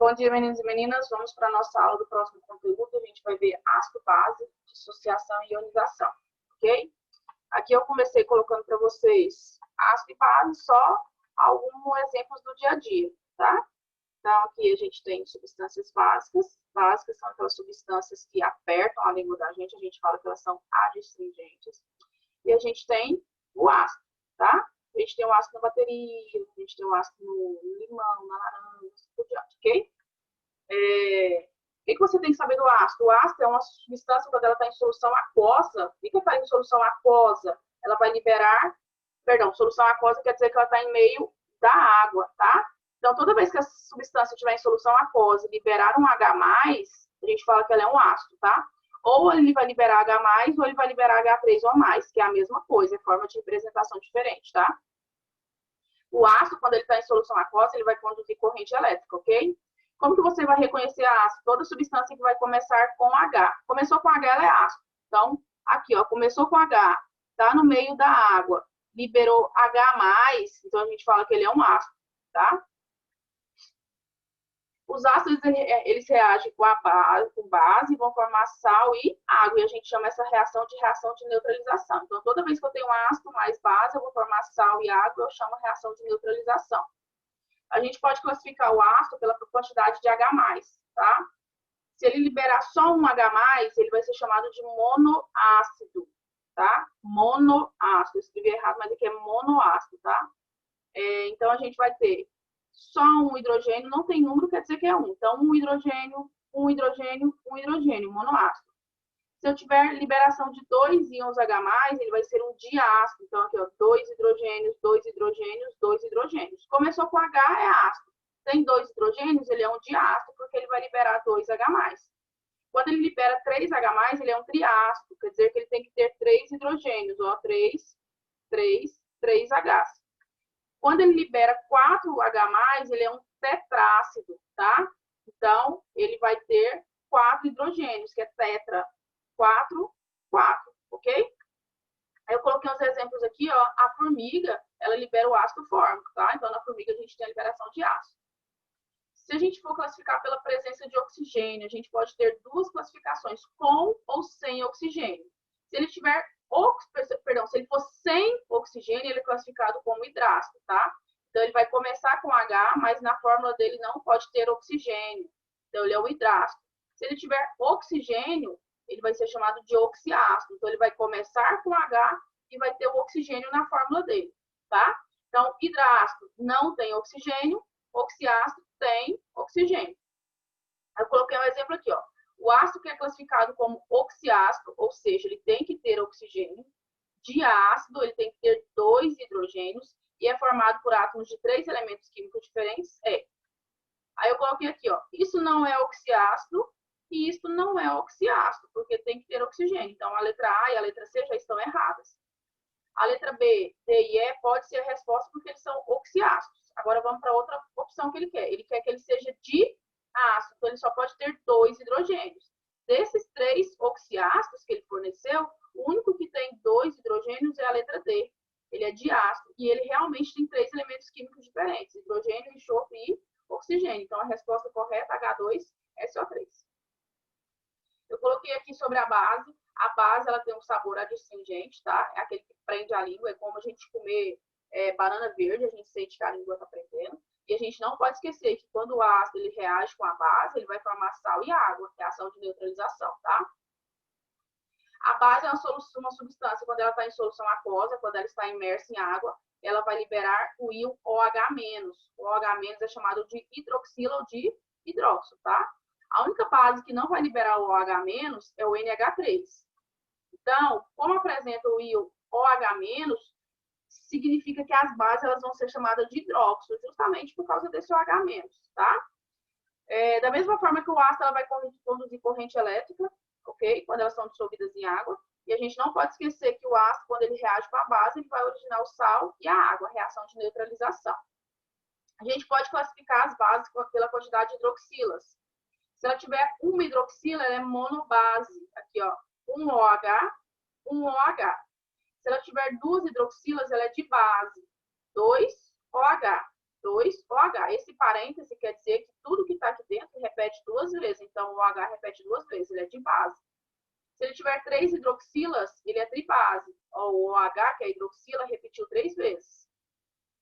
Bom dia, meninos e meninas. Vamos para a nossa aula do próximo conteúdo. A gente vai ver ácido base, dissociação e ionização, ok? Aqui eu comecei colocando para vocês ácido e base, só alguns exemplos do dia a dia, tá? Então, aqui a gente tem substâncias básicas. Básicas são aquelas substâncias que apertam a língua da gente. A gente fala que elas são adstringentes. E a gente tem o ácido, tá? A gente tem o ácido na bateria, a gente tem o ácido no limão, na laranja, assim por diante, ok? O que você tem que saber do ácido? O ácido é uma substância, quando ela está em solução aquosa. O que está em solução aquosa? Ela vai liberar, perdão, solução aquosa quer dizer que ela está em meio da água, tá? Então, toda vez que a substância estiver em solução aquosa e liberar um H+, a gente fala que ela é um ácido, tá? Ou ele vai liberar H+, ou ele vai liberar H3 ou mais, que é a mesma coisa, é forma de representação diferente, tá? O ácido, quando ele está em solução aquosa, ele vai conduzir corrente elétrica, ok? Como que você vai reconhecer a ácido? Toda substância que vai começar com H. Começou com H, ela é ácido. Então, aqui, ó, começou com H, tá no meio da água, liberou H+, então a gente fala que ele é um ácido, tá? Os ácidos, eles reagem com base e vão formar sal e água. E a gente chama essa reação de neutralização. Então, toda vez que eu tenho um ácido mais base, eu vou formar sal e água, eu chamo reação de neutralização. A gente pode classificar o ácido pela quantidade de H+, tá? Se ele liberar só um H+, ele vai ser chamado de monoácido, tá? Monoácido. Eu escrevi errado, mas aqui é monoácido, tá? Então, a gente vai ter só um hidrogênio, não tem número, quer dizer que é um. Então, um hidrogênio, monoácido. Se eu tiver liberação de 2 íons H+, ele vai ser um diácido. Então, aqui, ó, 2 hidrogênios, 2 hidrogênios, 2 hidrogênios. Começou com H, é ácido. Tem 2 hidrogênios, ele é um diácido, porque ele vai liberar 2 H+. Quando ele libera 3 H+, ele é um triácido, quer dizer que ele tem que ter 3 hidrogênios, ó, 3 Hs. Quando ele libera 4H+, ele é um tetrácido, tá? Então, ele vai ter 4 hidrogênios, que é tetra, 4, ok? Aí eu coloquei uns exemplos aqui, ó. A formiga, ela libera o ácido fórmico, tá? Então, na formiga a gente tem a liberação de ácido. Se a gente for classificar pela presença de oxigênio, a gente pode ter duas classificações, com ou sem oxigênio. Se ele tiver se ele for sem oxigênio, ele é classificado como hidrácido, tá? Então, ele vai começar com H, mas na fórmula dele não pode ter oxigênio. Então, ele é o hidrácido. Se ele tiver oxigênio, ele vai ser chamado de oxiácido. Então, ele vai começar com H e vai ter o oxigênio na fórmula dele, tá? Então, hidrácido não tem oxigênio, oxiácido tem oxigênio. Eu coloquei um exemplo aqui, ó. O ácido que é classificado como oxiácido, ou seja, ele tem que ter oxigênio. Diácido, ele tem que ter 2 hidrogênios e é formado por átomos de 3 elementos químicos diferentes, Aí eu coloquei aqui, ó, isso não é oxiácido e isso não é oxiácido, porque tem que ter oxigênio. Então, a letra A e a letra C já estão erradas. A letra B, D e E pode ser a resposta porque eles são oxiácidos. Agora, vamos para outra opção que ele quer. Ele quer que ele seja diácido, então ele só pode ter 2 hidrogênios. Desses 3 oxiácidos que ele forneceu, o único que tem 2 hidrogênios é a letra D. Ele é diácido e ele realmente tem 3 elementos químicos diferentes, hidrogênio, enxofre e oxigênio. Então, a resposta correta, H2SO3. Eu coloquei aqui sobre a base. A base, ela tem um sabor adstringente, tá? É aquele que prende a língua, é como a gente comer banana verde, a gente sente que a língua está prendendo. E a gente não pode esquecer que quando o ácido ele reage com a base, ele vai formar sal e água, reação de neutralização, tá? A base é uma substância, quando ela está em solução aquosa, quando ela está imersa em água, ela vai liberar o íon OH-. O OH- é chamado de hidroxila ou de hidróxido, tá? A única base que não vai liberar o OH- é o NH3. Então, como apresenta o íon OH-, significa que as bases elas vão ser chamadas de hidróxido, justamente por causa desse OH-, tá? Da mesma forma que o ácido ela vai conduzir corrente elétrica, ok? Quando elas são dissolvidas em água. E a gente não pode esquecer que o ácido, quando ele reage com a base, ele vai originar o sal e a água, reação de neutralização. A gente pode classificar as bases pela quantidade de hidroxilas. Se ela tiver uma hidroxila, ela é monobase. Aqui, ó, um OH, um OH. Se ela tiver 2 hidroxilas, ela é de base, 2 OH. 2OH. Esse parêntese quer dizer que tudo que está aqui dentro repete duas vezes. Então, o OH repete duas vezes, ele é de base. Se ele tiver 3 hidroxilas, ele é tribase. O OH, que é hidroxila, repetiu 3 vezes.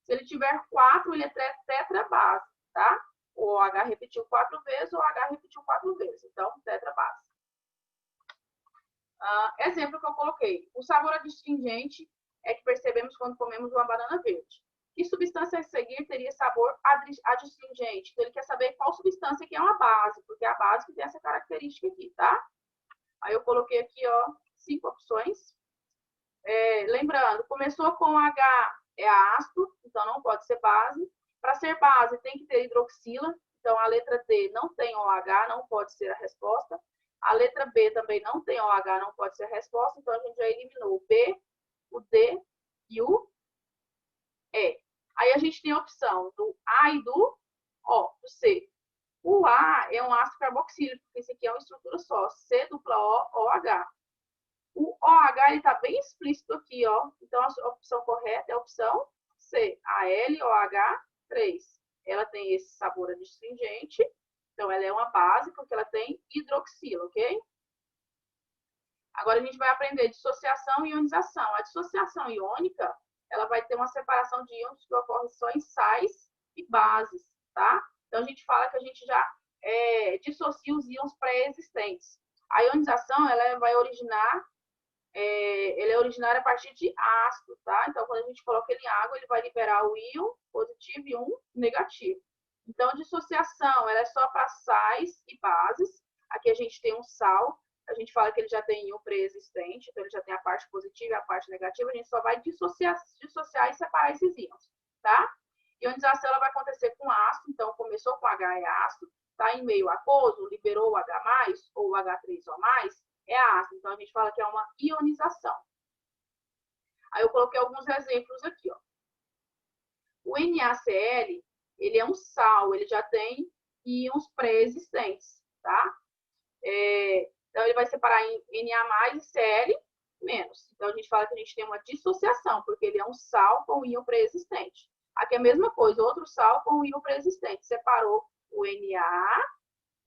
Se ele tiver 4, ele é tetrabase, tá? O OH repetiu 4 vezes, o OH repetiu 4 vezes. Então, tetrabase. Exemplo que eu coloquei. O sabor adstringente é que percebemos quando comemos uma banana verde. Que substância a seguir teria sabor adstringente? Então, ele quer saber qual substância que é uma base, porque é a base que tem essa característica aqui, tá? Aí eu coloquei aqui, ó, 5 opções. Lembrando, começou com H, é ácido, então não pode ser base. Para ser base, tem que ter hidroxila. Então, a letra D não tem OH, não pode ser a resposta. A letra B também não tem OH, não pode ser a resposta. Então, a gente já eliminou o B, o D e o E. Aí, a gente tem a opção do A e do O, do C. O A é um ácido carboxílico, porque esse aqui é uma estrutura só, C dupla O, OH. O OH está bem explícito aqui, ó. Então, a opção correta é a opção C, AlOH3. Ela tem esse sabor adstringente, então ela é uma base, porque ela tem hidroxila, ok? Agora, a gente vai aprender dissociação e ionização. A dissociação iônica, ela vai ter uma separação de íons que ocorre só em sais e bases, tá? Então, a gente fala que a gente já dissocia os íons pré-existentes. A ionização, ela vai originar, ele é originário a partir de ácido, tá? Então, quando a gente coloca ele em água, ele vai liberar o íon positivo e um negativo. Então, a dissociação, ela é só para sais e bases. Aqui a gente tem um sal, a gente fala que ele já tem íon pré-existente, então ele já tem a parte positiva e a parte negativa, a gente só vai dissociar e separar esses íons, tá? Ionização, ela vai acontecer com ácido, então começou com H, é ácido, tá em meio aquoso, liberou o H+, ou o H3O+, é ácido. Então, a gente fala que é uma ionização. Aí eu coloquei alguns exemplos aqui, ó. O NaCl, ele é um sal, ele já tem íons pré-existentes, tá? Então, ele vai separar em Na e Cl menos. Então, a gente fala que a gente tem uma dissociação, porque ele é um sal com íon pré-existente. Aqui é a mesma coisa, outro sal com íon pré-existente. Separou o Na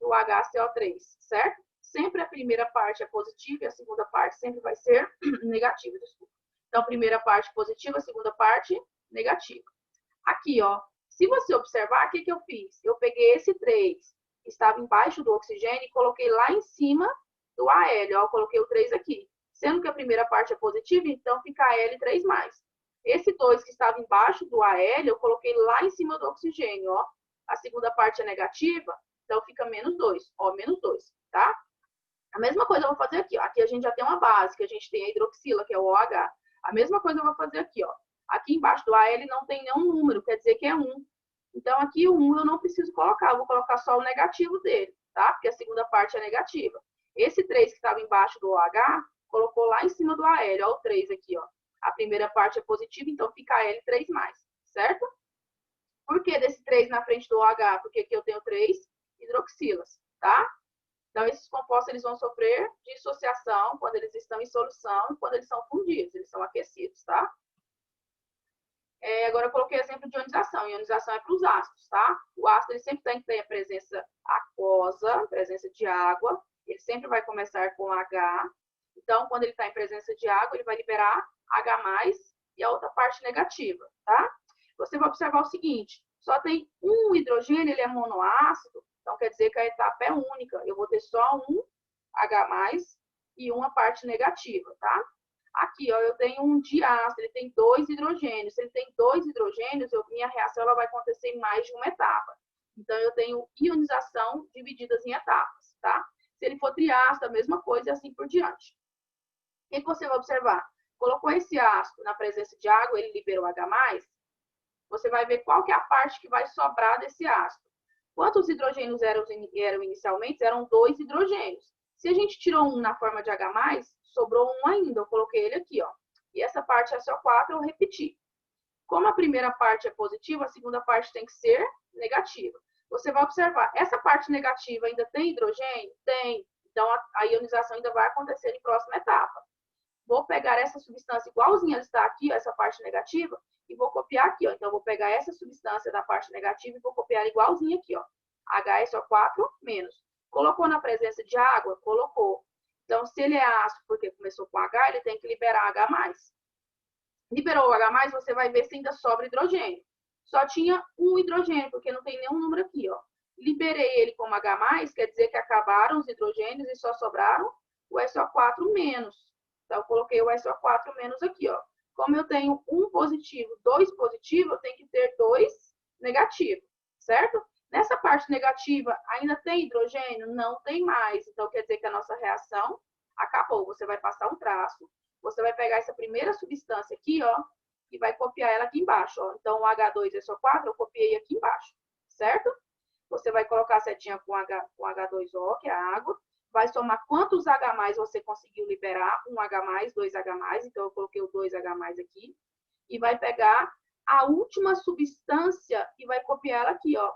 do HCO3, certo? Sempre a primeira parte é positiva e a segunda parte sempre vai ser negativa, desculpa. Então, primeira parte positiva, segunda parte negativa. Aqui, ó, se você observar, o que eu fiz? Eu peguei esse 3, que estava embaixo do oxigênio, e coloquei lá em cima do Al, ó, eu coloquei o 3 aqui. Sendo que a primeira parte é positiva, então fica Al3+. Esse 2 que estava embaixo do Al, eu coloquei lá em cima do oxigênio, ó. A segunda parte é negativa, então fica -2, ó, -2, tá? A mesma coisa eu vou fazer aqui, ó. Aqui a gente já tem uma base, que a gente tem a hidroxila, que é o OH. A mesma coisa eu vou fazer aqui, ó. Aqui embaixo do Al não tem nenhum número, quer dizer que é 1. Então, aqui o 1 eu não preciso colocar, eu vou colocar só o negativo dele, tá? Porque a segunda parte é negativa. Esse 3 que estava embaixo do OH, colocou lá em cima do Al, ó, o 3 aqui, ó. A primeira parte é positiva, então fica Al3+, certo? Por que desse 3 na frente do OH? Porque aqui eu tenho 3 hidroxilas, tá? Então, esses compostos eles vão sofrer dissociação quando eles estão em solução e quando eles são fundidos, eles são aquecidos, tá? Agora, eu coloquei exemplo de ionização. Ionização é para os ácidos, tá? O ácido ele sempre tem que ter a presença aquosa, presença de água. Ele sempre vai começar com H. Então, quando ele está em presença de água, ele vai liberar H+, e a outra parte negativa, tá? Você vai observar o seguinte, só tem um hidrogênio, ele é monoácido, então quer dizer que a etapa é única. Eu vou ter só um H+, e uma parte negativa, tá? Aqui, ó, eu tenho um diácido, ele tem 2 hidrogênios. Se ele tem 2 hidrogênios, minha reação ela vai acontecer em mais de uma etapa. Então, eu tenho ionização divididas em etapas, tá? Se ele for triácido, a mesma coisa e assim por diante. O que você vai observar? Colocou esse ácido na presença de água, ele liberou H+, você vai ver qual que é a parte que vai sobrar desse ácido. Quantos hidrogênios eram inicialmente? Eram 2 hidrogênios. Se a gente tirou um na forma de H+, sobrou um ainda, eu coloquei ele aqui, ó. E essa parte é SO4, eu repeti. Como a primeira parte é positiva, a segunda parte tem que ser negativa. Você vai observar, essa parte negativa ainda tem hidrogênio? Tem. Então, a ionização ainda vai acontecer em próxima etapa. Vou pegar essa substância igualzinha ela está aqui, ó, essa parte negativa, e vou copiar aqui, ó. Então, eu vou pegar essa substância da parte negativa e vou copiar igualzinho aqui, ó. HSO4 menos. Colocou na presença de água? Colocou. Então, se ele é ácido porque começou com H, ele tem que liberar H+. Liberou o H+, você vai ver se ainda sobra hidrogênio. Só tinha um hidrogênio, porque não tem nenhum número aqui, ó. Liberei ele como H+, quer dizer que acabaram os hidrogênios e só sobraram o SO4 menos. Então, eu coloquei o SO4 menos aqui, ó. Como eu tenho um positivo, dois positivos, eu tenho que ter dois negativos, certo? Nessa parte negativa, ainda tem hidrogênio? Não tem mais. Então, quer dizer que a nossa reação acabou. Você vai passar um traço, você vai pegar essa primeira substância aqui, ó, e vai copiar ela aqui embaixo, ó. Então, o H2SO4 eu copiei aqui embaixo, certo? Você vai colocar a setinha com H2O, que é a água, vai somar quantos H+ você conseguiu liberar, um H+, dois H+, então eu coloquei o 2H+ aqui, e vai pegar a última substância e vai copiar ela aqui, ó,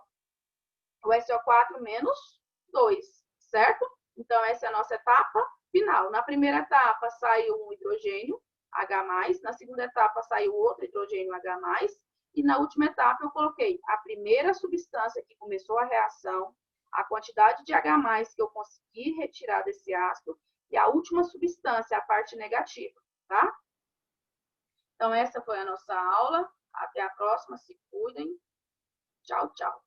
o SO4 menos 2, certo? Então, essa é a nossa etapa final. Na primeira etapa, saiu um hidrogênio, H+, na segunda etapa, saiu outro hidrogênio, H+, e na última etapa, eu coloquei a primeira substância que começou a reação, a quantidade de H+ que eu consegui retirar desse ácido, e a última substância, a parte negativa, tá? Então, essa foi a nossa aula. Até a próxima. Se cuidem. Tchau, tchau.